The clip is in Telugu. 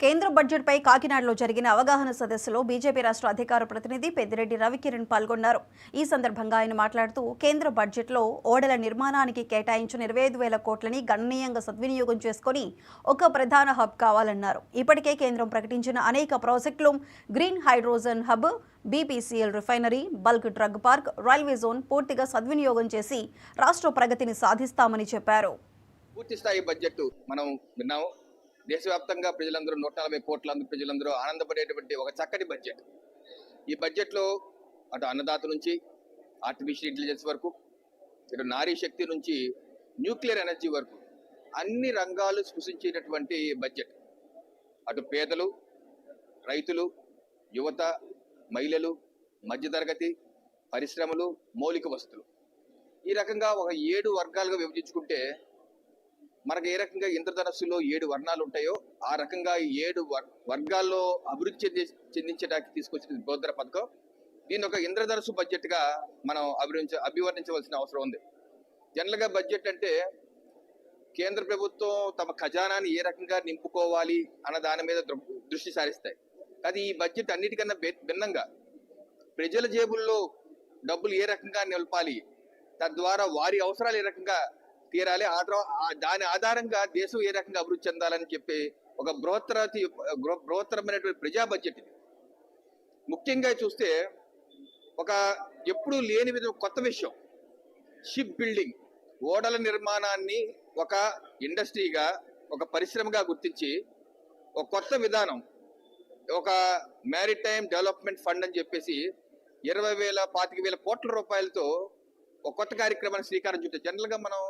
కేంద్ర బడ్జెట్పై కాకినాడలో జరిగిన అవగాహన సదస్సులో బీజేపీ రాష్ట్ర అధికార ప్రతినిధి పెద్దిరెడ్డి రవికిరణ్ పాల్గొన్నారు. ఈ సందర్భంగా ఆయన మాట్లాడుతూ కేంద్ర బడ్జెట్లో ఓడల నిర్మాణానికి కేటాయించిన 25,000 కోట్లని గణనీయంగా సద్వినియోగం చేసుకుని ఒక ప్రధాన హబ్ కావాలన్నారు. ఇప్పటికే కేంద్రం ప్రకటించిన అనేక ప్రాజెక్టులు green hydrogen hub, BPCL refinery, bulk drug park, railway zone పూర్తిగా సద్వినియోగం చేసి రాష్ట్ర ప్రగతిని సాధిస్తామని చెప్పారు. పూర్తి స్థాయి బడ్జెట్ మనం విన్నాము. దేశవ్యాప్తంగా ప్రజలందరూ 140 కోట్ల ప్రజలందరూ ఆనందపడేటువంటి ఒక చక్కటి బడ్జెట్. ఈ బడ్జెట్లో అటు అన్నదాత నుంచి ఆర్టిఫిషియల్ ఇంటెలిజెన్స్ వరకు, ఇటు నారీ శక్తి నుంచి న్యూక్లియర్ ఎనర్జీ వరకు అన్ని రంగాలు స్పృశించేటటువంటి బడ్జెట్. అటు పేదలు, రైతులు, యువత, మహిళలు, మధ్యతరగతి, పరిశ్రమలు, మౌలిక వస్తువులు, ఈ రకంగా ఒక 7 వర్గాలుగా విభజించుకుంటే మనకు ఏ రకంగా ఇంద్రధనస్సులో 7 వర్ణాలు ఉంటాయో ఆ రకంగా 7 వర్గాల్లో అభివృద్ధి చెందించడానికి తీసుకొచ్చిన బోధన పథకం. దీన్ని ఒక ఇంద్రధనస్సు బడ్జెట్ గా మనం అభివర్ణించవలసిన అవసరం ఉంది. జనరల్ గా బడ్జెట్ అంటే కేంద్ర ప్రభుత్వం తమ ఖజానాన్ని ఏ రకంగా నింపుకోవాలి అన్న దాని మీద దృష్టి సారిస్తాయి. అది ఈ బడ్జెట్ అన్నిటికన్నా భిన్నంగా ప్రజల జేబుల్లో డబ్బులు ఏ రకంగా నిలపాలి, తద్వారా వారి అవసరాలు ఏ రకంగా తీరాలి, దాని ఆధారంగా దేశం ఏ రకంగా అభివృద్ధి చెందాలని చెప్పి ఒక బృహత్తరమైనటువంటి ప్రజా బడ్జెట్ ఇది. ముఖ్యంగా చూస్తే ఒక ఎప్పుడూ లేని విధంగా కొత్త విషయం, షిప్ బిల్డింగ్, ఓడల నిర్మాణాన్ని ఒక ఇండస్ట్రీగా, ఒక పరిశ్రమగా గుర్తించి ఒక కొత్త విధానం, ఒక మ్యారిటైమ్ డెవలప్మెంట్ ఫండ్ అని చెప్పేసి 20,000 25,000 కోట్ల రూపాయలతో ఒక కొత్త కార్యక్రమాన్ని శ్రీకారం చుట్టారు. జనరల్ గా మనం